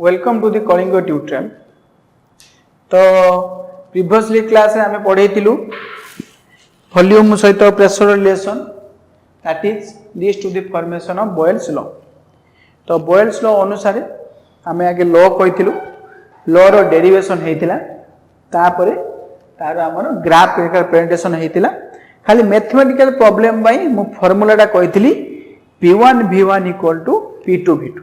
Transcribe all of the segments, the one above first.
Welcome to the Kalinga tutorial. तो previously class रे आमे पढैतिलु वॉल्यूम सहित pressure relation that is leads to the formation of Boyle's law. तो बॉयल्स लॉ अनुसार आमे आगे लॉ कहितिलु, लॉ रो डेरिवेशन हेतिला, तापरे तार हमर ग्राफ रिप्रेजेंटेशन हेतिला। खाली मैथमेटिकल प्रॉब्लम बाई मु फार्मूलाटा कहितिली P1 V1 equal to P2 V2।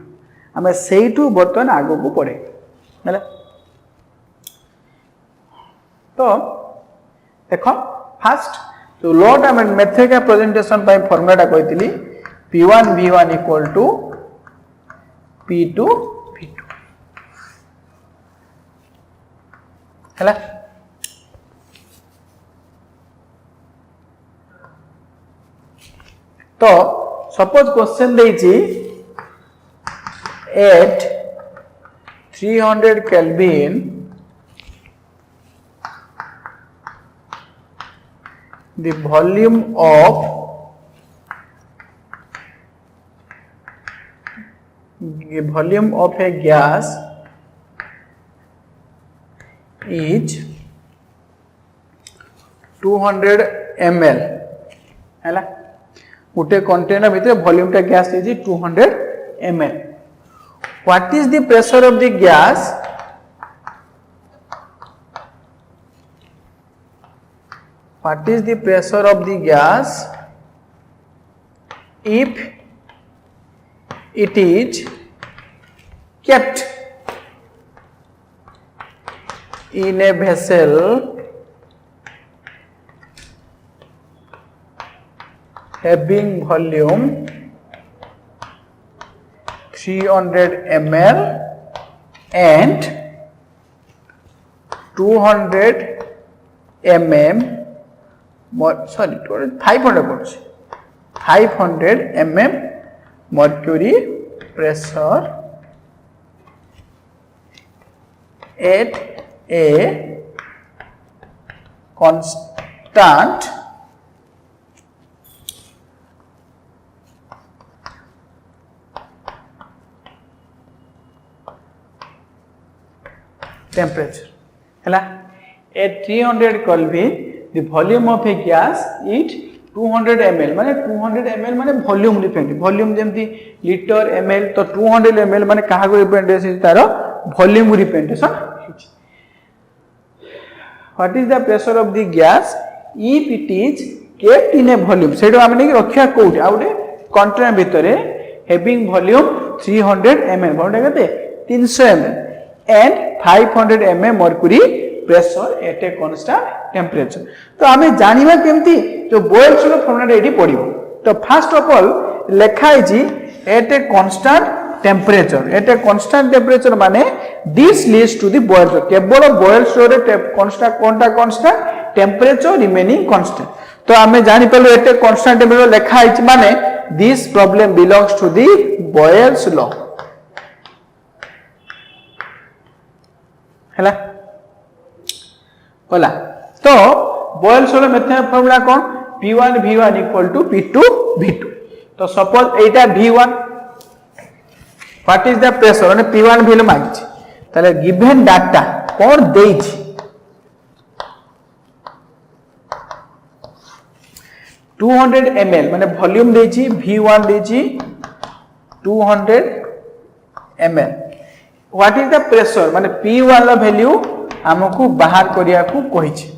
आमे सेइटू बर्तन आगो को पड़े है। तो देखो फास्ट तो लॉट आम मैथमेटिकल प्रेजेंटेशन पाई फॉर्मूलाटा कहितली P1 V1 equal to P2 V2 हैला। तो सपोज क्वेश्चन देइची at 300 Kelvin the volume of a gas is 200 ml हैला। गोटे कंटेनर भितर वॉल्यूम टा gas is 200 ml। What is the pressure of the gas? What is the pressure of the gas if it is kept in a vessel having volume 300 ml and 200 mm 500 mm mercury pressure at a constant temperature हैला। at 300 Kelvin the volume of a gas is 200 ml माने 200 ml माने volume depend volume जेमती litre ml तो 200 ml माने कहा को representation तारो volume representation. What is the pressure of the gas if it is kept in a volume सेडो हमने कि रखिया कोउट आउटे कंटेनर भितरे हैविंग वॉल्यूम 300 ml वॉल्यूम कते 300 ml and 500 mm mercury pressure at a constant temperature। तो हमें जानिबा केमती जो बॉयल्स लॉ फॉर्मूला एडी पडिबो। तो फर्स्ट ऑफ ऑल लेखा IG at a constant temperature। at a constant temperature माने this leads to the boils law। केवल Boyle's law रे constant कोनटा कांस्टेंट टेम्परेचर रिमेनिंग कांस्टेंट। तो हमें जानि पलो at a constant temperature लेखा आइजी माने this problem belongs to the Boyle's law हैला होला। तो बॉयल्स लॉ मैथमेटिकल फार्मूला कोन P1 V1 equal to P2 V2। तो suppose Etah V1 what is the pressure माने P1 वैल्यू मागिछि ताले गिवन डाटा कोन देइछि 200 ml माने वॉल्यूम देइछि V1 देइछि 200 ml। What is the pressure माने P1 ला वैल्यू हमकु बाहर करिया को कहिछि।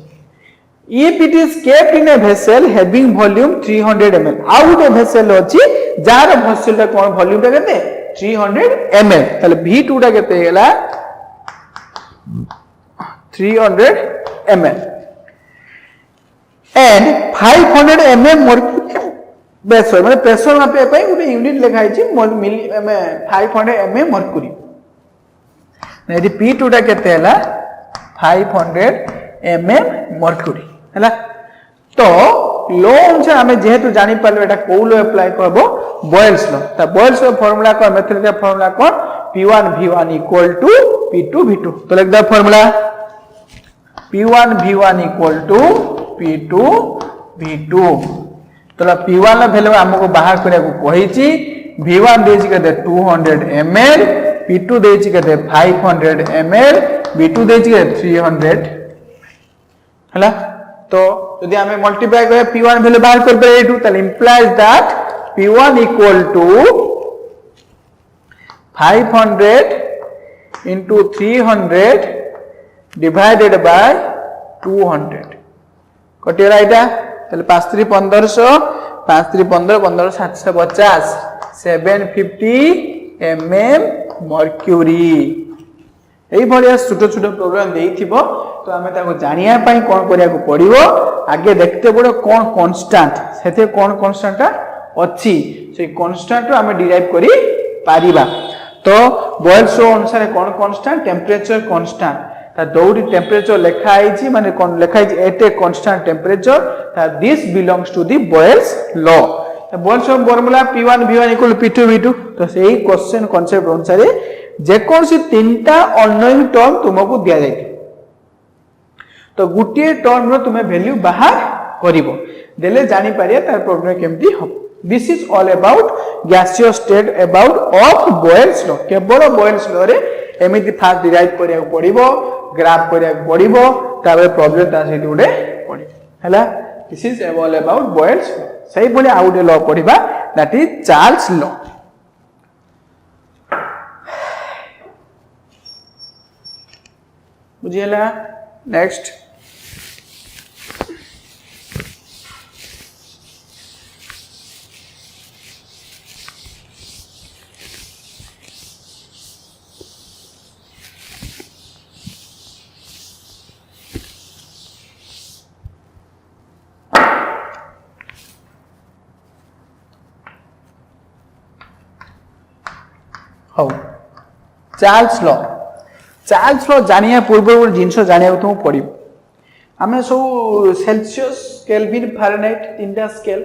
If it is kept in a vessel having volume 300 ml आउट ए वेसल अछि जार वेसल ता कोन वॉल्यूम ता केते 300 ml ताले V2 ता केते हैला 300 ml and 500 mm mercury pressure माने प्रेशर मापे पई गुटे यूनिट लिखाइ छि मिली 500 mm mercury यदि P2 टा केते हैला 500 mm mercury हैला। तो लॉ अनुसार हमें जेहेतु जानि पालो एटा को लॉ अप्लाई करबो बॉयल्स लॉ। त बॉयल्स लॉ फार्मूला को मैथमेटिकल फार्मूला को P1 V1 equal to P2 V2। तो लिख the formula P1 V1 equal to P2 V2। तो P1 ला वैल्यू हमको बाहर करिया को कहिछि V1 देछि के 200 ml P2 देछि केते 500 ml B2 देछि केते 300 हला तो यदि हमें मल्टीप्लाई करे P1 वैल्यू बाहर कर पे A2 ताले implies that P1 equal to 500 into 300 divided by 200 कटिरा इटा ताले 5 3 1500 5 3 15 15 750 750 mm mercury एई भलिया छोटो छोटो प्रोग्राम देइथिबो तो हमें ताको जानिया पई कोन करिया को पड़िबो आगे देखते पड़ो कोन कांस्टेंट सेते कोन कांस्टेंट अछि से कांस्टेंट रो हमें डिराइव करी पारिबा तो बॉयल्स लॉ अनुसार कोन कांस्टेंट टेंपरेचर कांस्टेंट ता दौड़ी टेंपरेचर लेखा आइछि माने कोन लेखा आइछि एट ए कांस्टेंट टेंपरेचर ता this belongs to the Boyle's law ता Boyle's law formula P1 V1 P2 V2 तो सेही क्वेश्चन कांसेप्ट अनुसार जे कोनसी तीनटा अननोइंग टर्म तुमको दिया जाय तो गुटिए टर्म रो तुमे वैल्यू बाहर करिवो देले जानि पारिया तार प्रॉब्लम केमती हो this is all about gaseous state about of Boyle's law केवल बॉयल्स लॉ रे एमिति फास्ट डिराइव करिया पड़िबो ग्राफ करिया पड़िबो ताबे प्रॉब्लम ता सेति उडे पड़ि हला this is all about Boyle's law सही बोले आउट लॉ पड़िबा दैट इज चार्ल्स लॉ बुझियला नेक्स्ट हो चार्ल्स लॉ जानिया पूर्व गोटे जिनस जानिया तुमको पड़ो आम सब सेल्सियस केल्विन फारेनहाइट तीनटा स्केल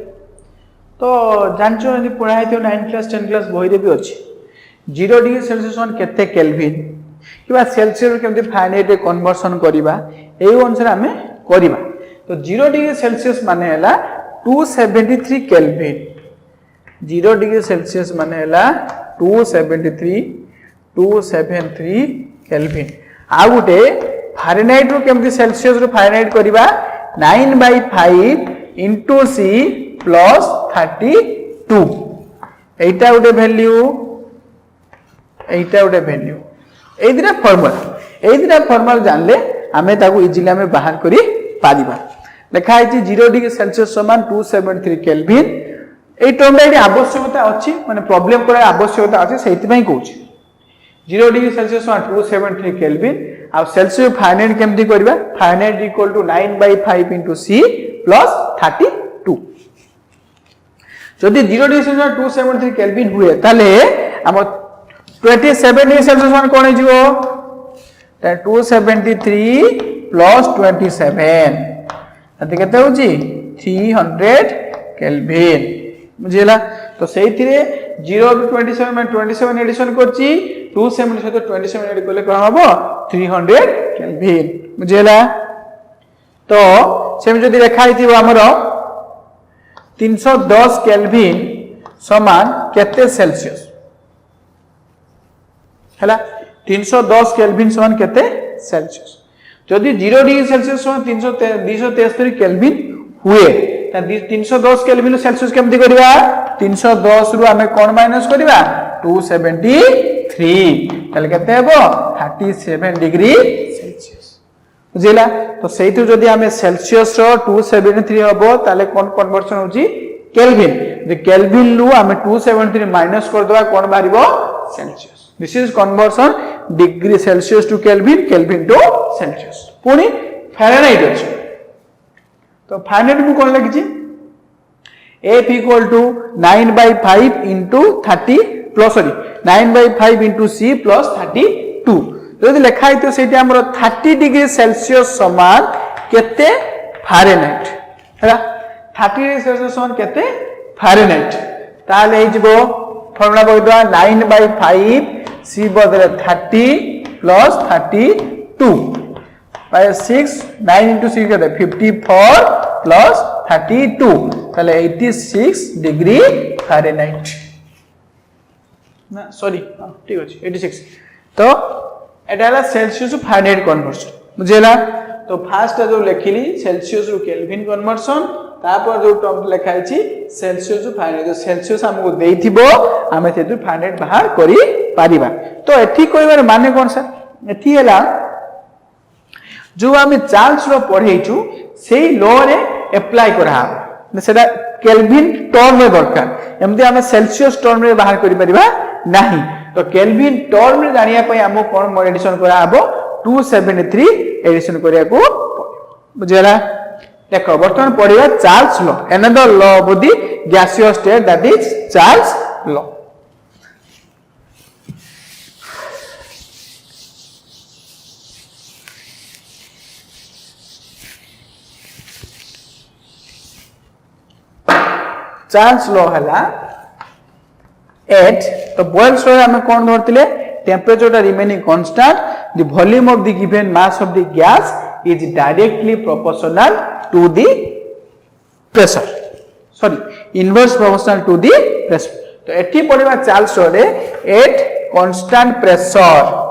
तो जानच पढ़ाई 9 क्लास 10 क्लास बही भी अच्छी 0 डिग्री सेल्सियस मान केते केल्विन कि सेल्सियस केमती फारेनहाइट कन्वर्सन करबा एई अनुसार आम करबा तो 0 डिग्री सेल्सियस माने हला 273 केल्विन 0 डिग्री सेल्सियस माने हला 273 केल्विन आ गुटे फारेनहाइट रो केमती सेल्सियस रो फारेनहाइट करबा 9/5 into c plus 32 एटा गुटे वैल्यू एई दिना फार्मूला जानले आमे ताको इजीली आमे बाहर करी पारिबा लेखा है 0 डिग्री सेल्सियस समान 273 केल्विन एई टर्मटा एटी आवश्यकता अछि माने प्रॉब्लम करे आवश्यकता अछि सेति पई कहूची 0 डिग्री सेल्सियस 273 केल्विन आ सेल्सियस फारेनहाइट केमती करबा Fahrenheit equal to 9/5 into c plus 32 जदि 0 डिग्री सेल्सियस 273 केल्विन हुए ताले हम 27 डिग्री सेल्सियस मान कोन जिवो 273 plus 27 अते केते होची 300 केल्विन बुझिला तो सेही थिरे 0 to 27 में 27 एडिशन करची 270 सहित 27 ऐड करले कोन हबो 300 केल्विन बुझिला तो सेम जदि रेखा हिथिबो हमरो 310 केल्विन समान केते सेल्सियस हला 310 केल्विन समान केते सेल्सियस जदि 0 डिग्री सेल्सियस समान 273 केल्विन हुए ता 310 केल्विन सेल्सियस केमति करबा 310 रु हमें कोन माइनस करबा 273 ताले केते हेबो 37 डिग्री सेल्सियस बुझिला तो सेहितु जदि हमें सेल्सियस रो 273 हबो ताले कोन कन्वर्सन होची केल्विन द केल्विन रु हमें 273 माइनस कर दबा कोन बारिबो Celsius this is conversion degree Celsius to Kelvin Kelvin to Celsius पुनी फारेनहाइट अछि तो फारेनहाइट मु कोन लिखिछि F equal to 9/5 into 30 plus 9/5 into C plus 32 जदि लिखा है तो सेठी हमरो 30 डिग्री सेल्सियस समान केते फारेनहाइट हैला 30 डिग्री सेल्सियस समान केते फारेनहाइट ताले हे जबो फॉर्मूला बगदवा 9/5 C बदले 30 plus 32 by 6 9 into 6 केते 54 plus 32 ताले 86 डिग्री फारेनहाइट ना सॉरी ठीक अछि 86 तो एटा हला सेल्सियस टू फारेनहाइट कन्वर्सन बुझेला तो फास्ट जो लिखिली सेल्सियस टू केल्विन कन्वर्सन तापर जो टर्म लिखा अछि सेल्सियस टू फारेनहाइट जो सेल्सियस हमको देइथिबो हमें सेतु फारेनहाइट बाहर करी पारिबा तो एठी कहबार माने कोन सर एठी हला जो आम चार्ल्स लॉ पढ़ेचु से लॉ रे अप्लाई करा सेटा केल्विन टर्म में दरकार एमती आम सेल्सियस टर्म में बाहर करि परिबा नहीं तो केल्विन टर्म में जानिया पई हमको कोन एडिशन करा हबो 273 एडिशन करिया को बुझेला देखो बर्तमान पढ़िबा Charles law another law of the gaseous state that is Charles law Charles law हला एट तो बॉयल्स लॉ हम कोन धरतिले temperature remaining constant the volume of the given mass of the gas is directly proportional to the pressure sorry inverse proportional to the pressure तो एठी पड़िबा Charles law रे एट कांस्टेंट प्रेशर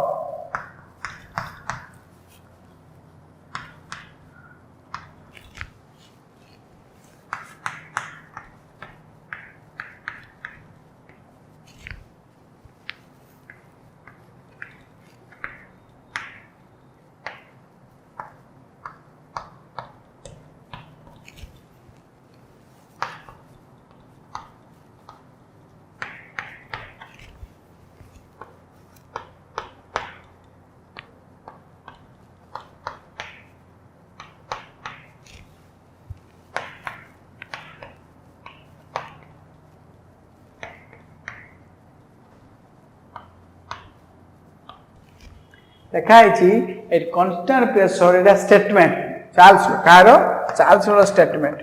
देखा at constant pressure एटा statement Charles law कारो Charles law statement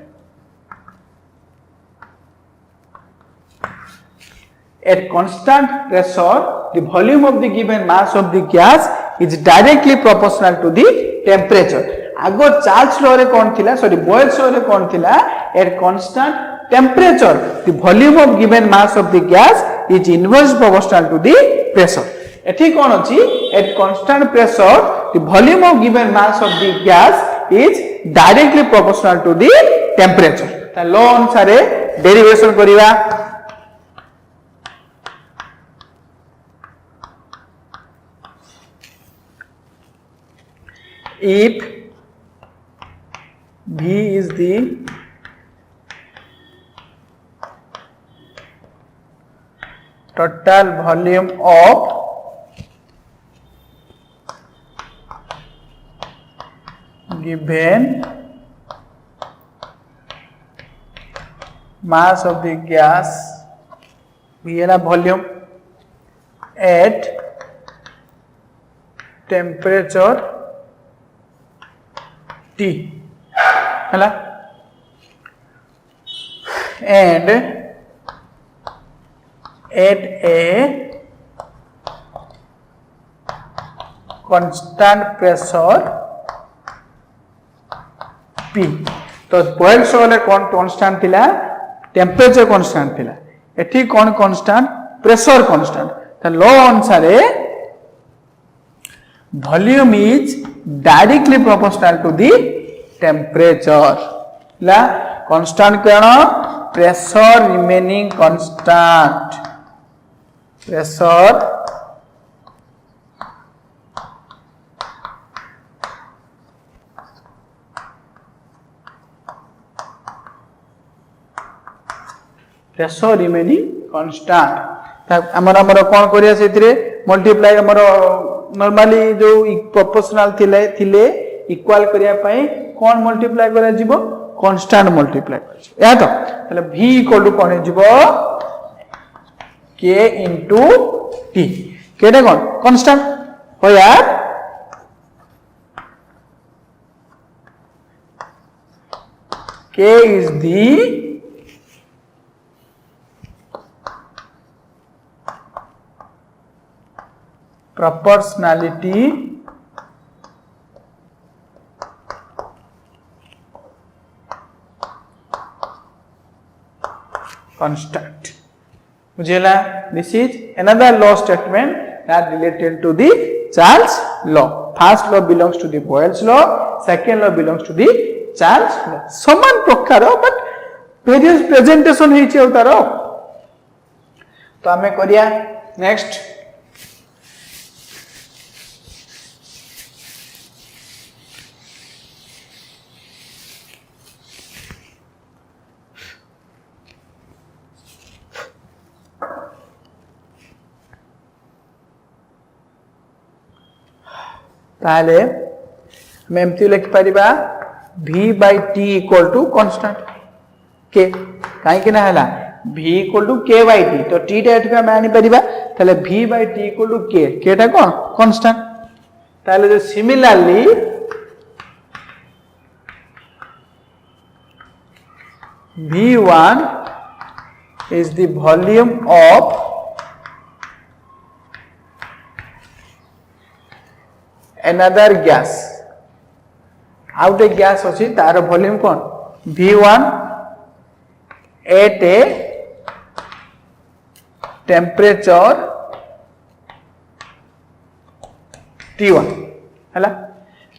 at constant pressure the volume of the given mass of the gas is directly proportional to the temperature आगो Charles law रे कोन थिला sorry Boyle's law रे कोन थिला at constant temperature the volume of given mass of the gas is inverse proportional to the pressure एठी कोन अछि at constant pressure the volume of given mass of the gas is directly proportional to the temperature ता law अनुसार derivation करिवा if V is the total volume of given mass of the gas V है ना volume at temperature T है and at a constant pressure P तो Boyle's वाले कौन constant थिला temperature constant थिला एठी कौन कांस्टेंट प्रेशर कांस्टेंट तो लॉ अनुसार volume is directly proportional to the temperature ला कांस्टेंट केण pressure remaining constant pressure pressure remaining constant हमर हमर कोन करिया सेतिरे मल्टीप्लाई हमर नॉर्मली जो प्रोपोर्शनल थिले इक्वल करिया पई कोन मल्टीप्लाई करा जिवो कांस्टेंट मल्टीप्लाई करा जिवो या तो तले v इक्वल टू कोन जिवो k into t केटे कोन कांस्टेंट हो यार k is the proportionality constant बुझेला this is another law statement that related to the Charles law. First law belongs to the Boyle's law, second law belongs to the Charles law. समान प्रकार but various presentation ହେଇଛି ଆଉ ତାର तो आमे करिया next ताले हम एमती लिख परिबा v by t equal to constant k काहे कि ना हला v equal to k by t तो t टा एठका मानि परिबा ताले v by t equal to k k टा कोन कांस्टेंट ताले जो similarly v1 is the volume of another gas out a gas अछि तार volume cone v1 at a temperature T1 हला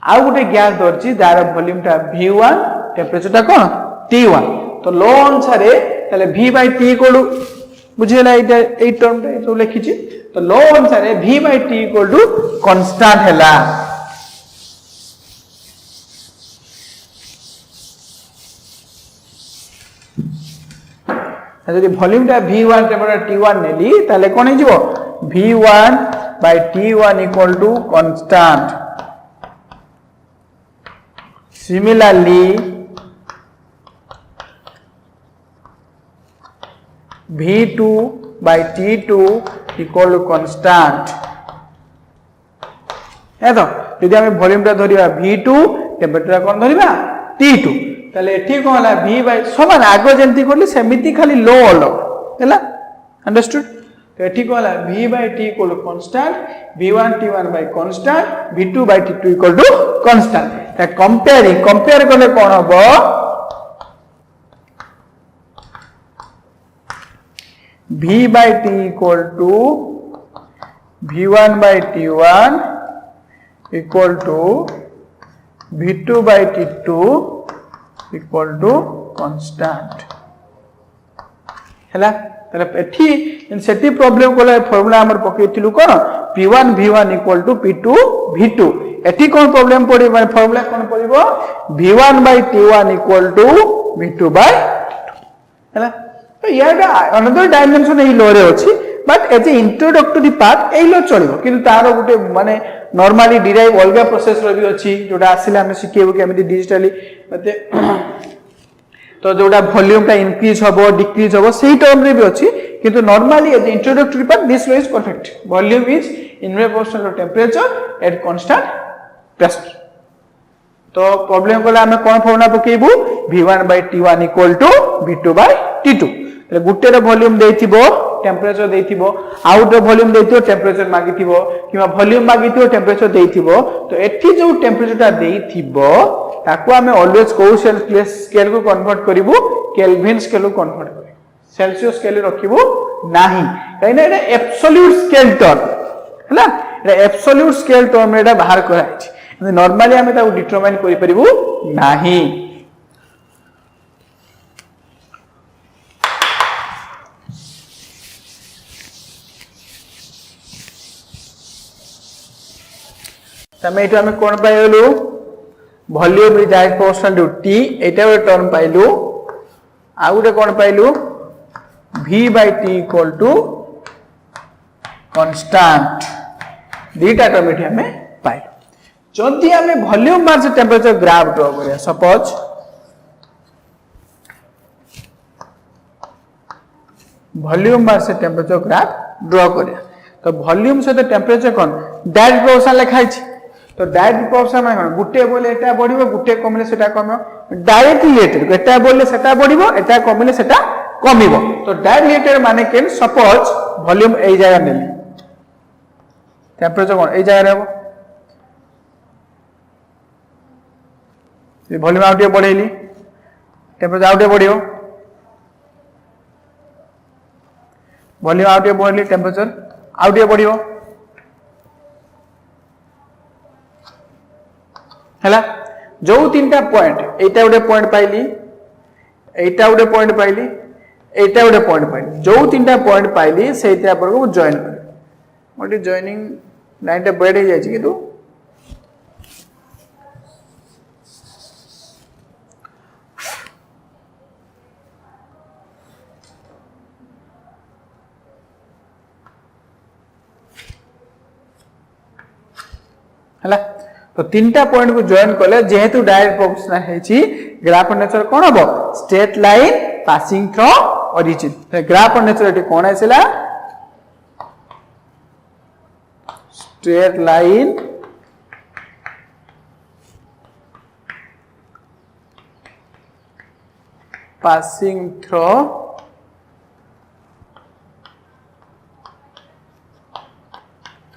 आउ गोटे गैस दरची तार वॉल्यूम टा v1 टेम्परेचर टा कोन T1 तो लो अनुसार ताले v by t equal to बुझेला एटा ए टर्म टा तो लिखिछि तो लो अनुसार v by t equal to constant हैला यदि वॉल्यूम टा v1 टेम्परेचर t1 नेली ताले कोन हिजबो v1 by t1 equal to constant similarly v2 by t2 equal to constant ए तो यदि हम वॉल्यूम टा धरिबा v2 टेम्परेचर कोन धरिबा t2 ताले एठी कोन हला v by समान आगो जेंति करली सेमिति खाली लो अलग हैला अंडरस्टूड तो एठी कोन हला v by t equal to constant v1 t1 by constant v2 by t2 equal to constant ता कंपेयर करले कोन हबो v by t equal to v1 by t1 equal to v2 by t2 equal to constant हैला तले एठी सेटी problem Cola formula हमर पकेथिलु कोन p1 v1 equal to p2 v2 एठी कोन प्रॉब्लम पड़ी माने फार्मूला कोन पड़िबो v1 by t1 equal to v2 by हैला तो याडा अनदर डायमेंशन एही लो रे अछि but as a introductory part एही लो चलिबो किंतु तारो गुटे माने नॉर्मली डिराइव अलगा प्रोसेस रो भी अछि जोटा आसिले हम सिखेबो कि एमिति डिजिटली मते तो जोटा वॉल्यूम टा इंक्रीज होबो डिक्रीज होबो सेही टर्म रे भी अछि किंतु normally as introductory part this way is perfect volume is in proportional to temperature at constant pressure तो प्रॉब्लम कोला हम कोन फॉर्मूला पकेबू v1 by t1 equal to v2 by t2 એટલે ગુટ્ટે રે વોલ્યુમ દેઈथिबो टेम्परेचर देइथिबो आउट रे वॉल्यूम देइथिबो टेम्परेचर मागिथिबो किबा वॉल्यूम मागिथिबो टेम्परेचर देइथिबो तो एठी जो टेम्परेचर ता देइथिबो ताको हमें ऑलवेज को स्केल को कन्वर्ट करिवो केल्विन स्केल को कन्वर्ट करिवो सेल्सियस स्केल रखिबो नाही काइना एटा एब्सोल्यूट स्केल टर्म हैला एटा एब्सोल्यूट स्केल टर्म एटा बाहर कराइछि नॉर्मली हमें ताको डिटरमाइन करि परिबो नाही तमे एटा हमें कोन पाइलु volume is direct proportional to t एटा वे टर्म पाइलु आ गुटे कोन पाइलु v by t equal to constant दीटा टर्म एठी हमें पाइलु जदी हमें volume mass temperature graph draw करिया suppose volume mass temperature graph draw करिया तो वॉल्यूम से टेम्परेचर कोन डायरेक्ट प्रोपोर्शनल लिखा है तो डायरेक्ट प्रोपोर्शनल माने कोन गुटे बोले एटा बढ़िबो गुटे कमिले सेटा कमियो डायरेक्ट रिलेटेड एटा बोले सेटा बढ़िबो एटा कमिले सेटा कमिबो तो डायरेक्ट रिलेटेड माने केन सपोज वॉल्यूम ए जगह नेली टेम्परेचर कोन ए जगह रहबो ये वॉल्यूम आउटे बढ़ेली टेम्परेचर आउटे बढ़ियो वॉल्यूम आउटे बढ़ली टेम्परेचर आउ टे बढ़ियो हैला जो तीनटा पॉइंट एटा गोटे पॉइंट पाइली एटा गोटे पॉइंट पाइली एटा गोटे पॉइंट पाइली जो तीनटा पॉइंट पाइली सेटा पर को जॉइन कर मोटी जॉइनिंग लाइन टा बढ़ जाय छी किंतु हैला तो तीनटा पॉइंट को जॉइन कले जेहेतु डायरेक्ट प्रोपोर्शनल है ग्राफ नेचर कौन हम straight line passing through origin graph nature कौन आसला straight line passing through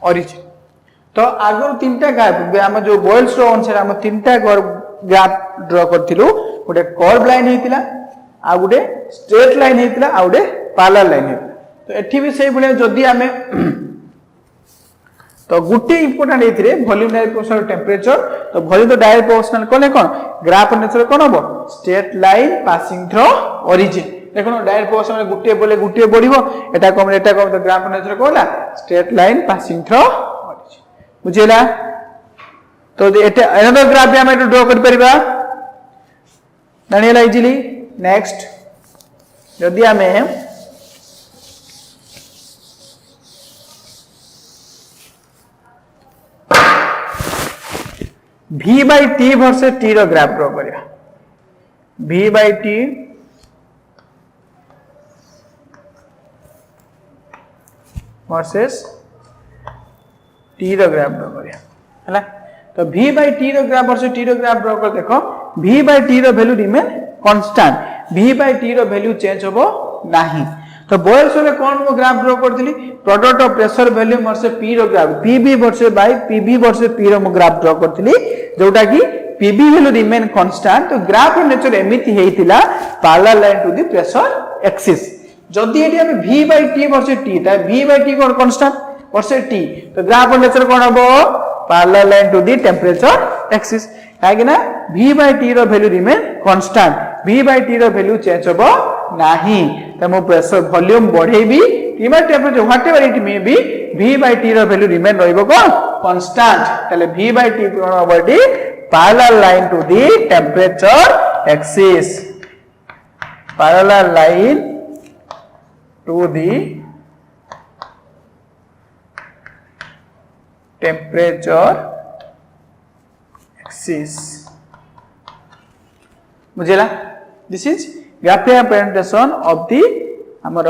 origin तो आगर तीनटा ग्राफ आम जो बॉयल्स रो अनुसार आम तीनटा ग्राफ ड्रा करथिलु गोटे कर्व लाइन हेतिला आ गोटे स्ट्रेट लाइन हेतिला आ गोटे पैरेलल लाइन हेतिला तो एठी भी सेही भले जदी आमे तो गुटे इंपोर्टेंट एथिरे वॉल्यूम डायरेक्ट प्रोपोर्शनल टेंपरेचर तो वॉल्यूम तो डायरेक्ट प्रोपोर्शनल कोले कोन ग्राफ नेचर कोन हबो straight line passing through origin देखो डायरेक्ट प्रोपोर्शनल गुटे बढ़िबो एटा कम तो ग्राफ नेचर कोला स्ट्रेट लाइन पासिंग थ्रू बुझेला तो एटा अनदर ग्राफ भी हम ड्रा कर परिबा जानिला इजीली नेक्स्ट यदि हमें v by t versus t रो ग्राफ ड्रा करिया v by t versus t रो ग्राफ ड्रा करिया हैला तो v by t रो ग्राफ वर्सेस t रो ग्राफ ड्रा कर देखो v by t रो value remain constant v by t रो वैल्यू चेंज होबो नाही तो बॉयल्स रे कोन को ग्राफ ड्रा करथिली product of pressure volume versus p रो graph pv versus by pv versus p रो ग्राफ ड्रा करथिली जोटा कि pv वैल्यू रिमेन कांस्टेंट तो ग्राफ नेचर एमिति हेतिला parallel line to the pressure axis जदी एटी हम v by t versus t ता v by t कोन कांस्टेंट वर्सेस t तो ग्राफ नेचर कोन हबो parallel line to the temperature axis काहे ना v by t रो value remain constant v by t रो वैल्यू चेंज होबो नाही त मो pressure volume बढ़ेबी किबा temperature whatever it may be v by t रो वैल्यू रिमेन रहइबो को कांस्टेंट तले v by t कोन हबो टी parallel line to the temperature axis parallel line to the temperature axis बुझेला this is graphical presentation of the हमर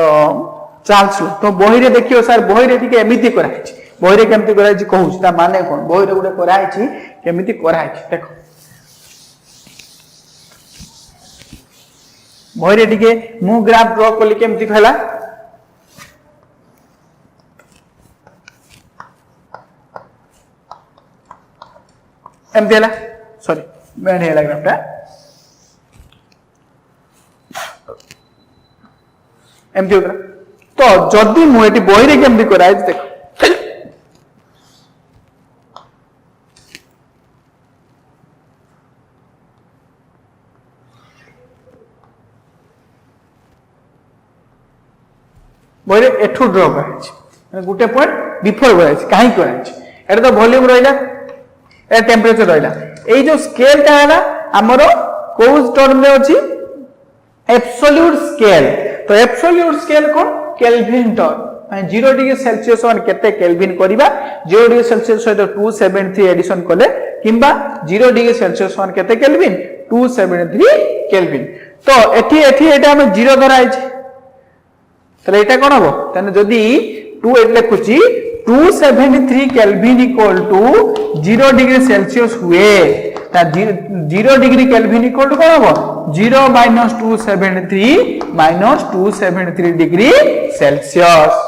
Charles law तो बही रे देखियो सर बही रे ठीक एमिति करा छि बही रे केमति करा छि कहू ता माने कोन बही रे गुडे करा छि केमिति करा छि देखो बही रे ठीक मु ग्राफ ड्रा करली केमति कहला एमती है सॉरी मैंने है ग्राफटा एमती होता तो जदि मुझे बही रे केमती करा देखो बही रे एठू ड्रॉ करा गोटे पॉइंट बिफोर करा कहीं करा एटा तो वॉल्यूम रहिला ए टेंपरेचर रहिला ए जो स्केल ता है हमरो कोज टर्म रे अछि एब्सोल्यूट स्केल तो एब्सोल्यूट स्केल कोन केल्विन टर्म 0 डिग्री सेल्सियस वन केते केल्विन करिबा 0 डिग्री सेल्सियस सहित 273 एडिशन कले किंबा 0 डिग्री सेल्सियस वन केते केल्विन 273 केल्विन तो एठी एटा हम 0 धराइ छै तले एटा कोन हबो तने जदी 2 एट लेखुची 273 Kelvin equal to 0 degree Celsius हुए ता 0 डिग्री केल्विन इक्वल टू कोन हबो 0 माइनस 273 डिग्री सेल्सियस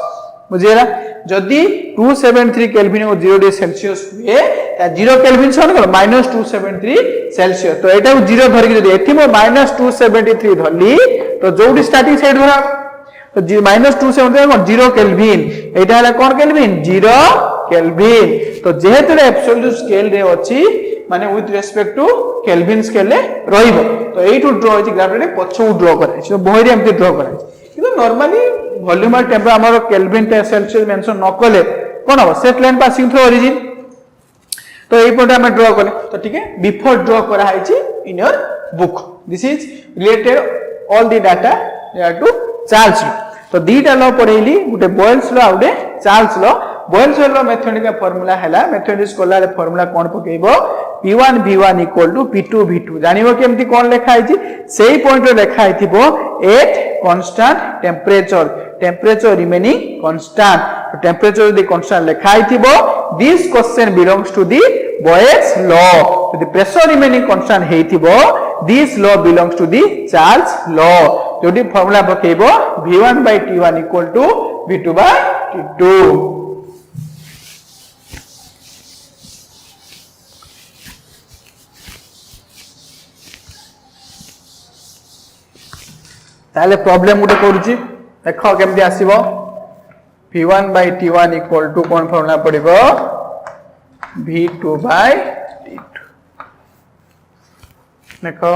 बुझिएला जदी 273 केल्विन को 0 डिग्री सेल्सियस हुए ता 0 केल्विन सन को माइनस 273 सेल्सियस तो एटा 0 धरि जदी एठी मो माइनस 273 धरली तो जोडी स्टार्टिंग साइड धरा तो -270 कौन 0 केल्विन एटा हला कौन केल्विन 0 केल्विन तो जेहेतु एब्सोल्यूट स्केल रे अछि माने with respect to Kelvin scale रे रहिबो तो एटू ड्रॉ होछि ग्राफ रे पछो ड्रॉ करै छै बहिरे एमति ड्रॉ करै छै किंतु नॉर्मली वॉल्यूम और टेम्परेचर हमर केल्विन टे सेल्सियस मेंशन न कले कोन हो set line passing through origin तो एई पटे हम ड्रॉ कले तो ठीक है बिफोर ड्रॉ करा है छि in your book this is related all the data to Charles law तो दीटा लॉ पढेली गुटे बॉयल्स लॉ आउटे Charles law Boyle's law mathematical formula हैला मैथमेटिक्स कोला फार्मूला कोन पकेइबो p1 v1 p2 v2 जानिबो केमती कोन लेखा आइछि सेही पॉइंट रे लेखा आइथिबो at constant temperature remaining constant temperature यदि कांस्टेंट लेखा आइथिबो this question belongs to the Boyle's law यदि प्रेशर रिमेनिंग कांस्टेंट हेइथिबो this law belongs to the Charles law जोडी फार्मूला पकेइबो v1 t1 v2 t2 ताले प्रॉब्लम गुटे करूची देखो केमती आसीबो v1 t1 कोन फार्मूला पड़िबो v2 t2 देखो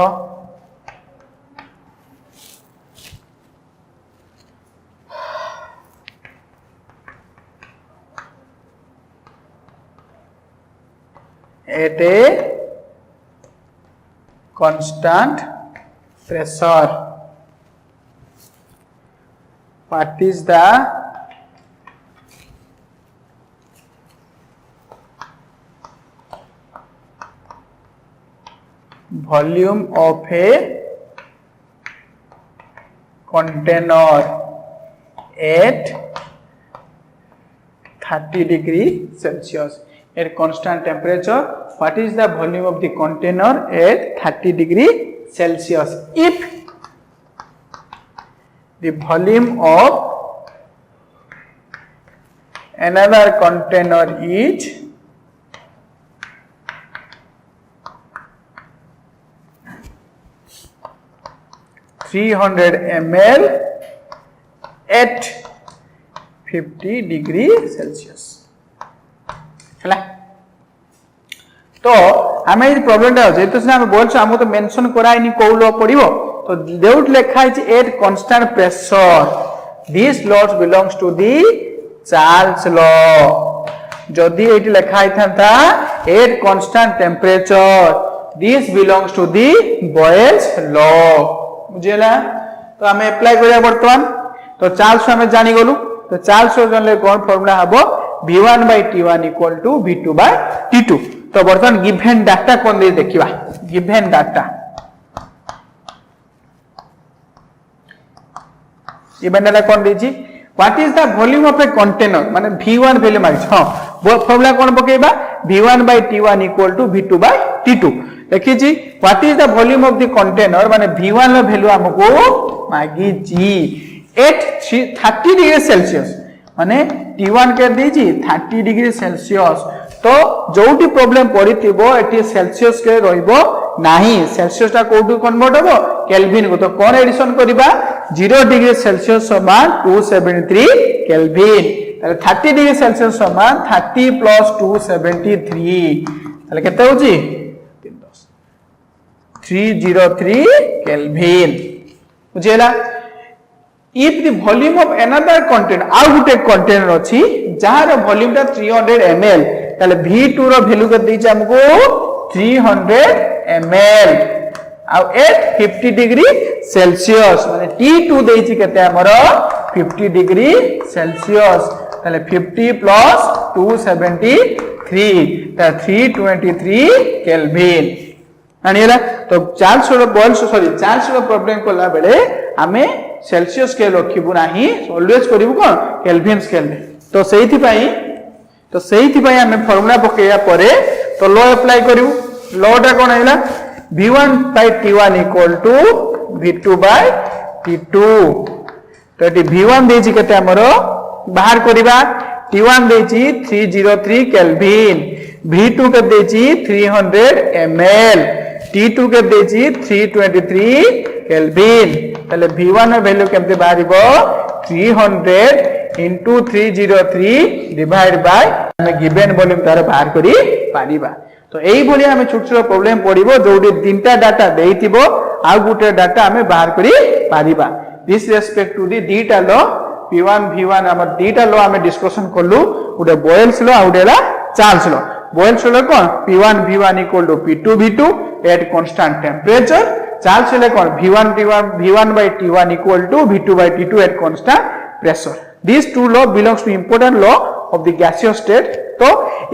at a constant pressure what is the volume of a container at 30 degree Celsius at constant temperature what is the volume of the container at 30 degree Celsius if the volume of another container is 300 ml at 50 degree Celsius हला तो हमें ये problem टा जे तो हम बोल छ हम तो मेंशन कराइनी को लॉ पड़िबो तो देउट लेखा है at constant pressure this laws belongs to the Charles law जदी एटी लेखा है था at constant temperature this belongs to the Boyle's law बुझेला तो हमें अप्लाई करिया वर्तमान तो चार्ल्स हमें जानि गलु तो चार्ल्स लॉ जानले कोन फार्मूला हबो v1 t1 v2 t2 तो वर्तमान गिवन डाटा कोन दे देखिबा गिवन डाटा गिवन डाटा कोन देछि what is the volume of a container माने v1 वैल्यू मारिछ हां वो फार्मूला कोन पकेबा v1 t1 v2 t2 देखिछि what is the volume of the container माने v1 रो वैल्यू हमको मागी जी एट 30 डिग्री सेल्सियस माने T1 के दीजी 30 डिग्री सेल्सियस तो जोटी प्रॉब्लम पड़िथिबो एटी सेल्सियस के रहइबो नाही सेल्सियस ता कोटू कन्वर्ट होबो केल्विन को तो कोन एडिशन करबा 0 डिग्री सेल्सियस समान 273 केल्विन ताले 30 डिग्री सेल्सियस समान 30 प्लस 273 ताले केते होची 303 केल्विन बुझेला if the volume of another container आउ गुटे कंटेनर अछि जहार वॉल्यूम ता 300 ml ताले v2 रो वैल्यू के दैछ हमको 300 ml आउ एट 50 डिग्री सेल्सियस माने T2 दैछ केते हमर 50 डिग्री सेल्सियस ताले 50 प्लस 273 ता 323 केल्विन आनिला तो चार्ल्स रो चार्ल्स रो प्रॉब्लम कोला बेले हमें सेल्सियस स्केल रखिबु नाही ऑलवेज करिवु कोन केल्विन स्केल तो सेहिथि पई हमें फार्मूला पकेया परे तो लॉ अप्लाई करिवु लॉ टा कोन हैला v1 t1 v2 t2 तो एटी v1 देछि केते हमरो बाहर करिबा t1 देछि 303 केल्विन v2 के देछि 300 ml t2 के देछि 323 केल्विन ताले v1 रो वैल्यू केमते बारिबो 300 into 303 डिवाइड बाय हमें गिवन वॉल्यूम तार बाहर करी पारिबा तो एई भली हमें छोट छोट प्रॉब्लम पड़िबो जोडी तीनटा डाटा देइतिबो आ गुटे डाटा हमें बाहर करी पारिबा दिस रेस्पेक्ट टू दी दीटा लॉ p1 v1 हमर दीटा लॉ हमें डिस्कशन करलु उडे बॉयल्स लॉ आउडेला चार्ल्स लॉ बॉयल्स लॉ कोन p1 v1 = p2 v2 at constant temperature Charles law कोन v1 by t1 = v2 by t2 at constant pressure these two law belongs to important law of the gaseous state तो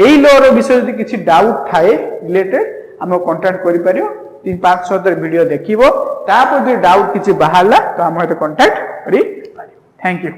एई law रो विषय यदि किछि doubt थाए related हम contact करि परियो 3-5 video देखिबो तापर जे डाउट किछि बाहरला तो हम कांटेक्ट करि परियो थैंक यू।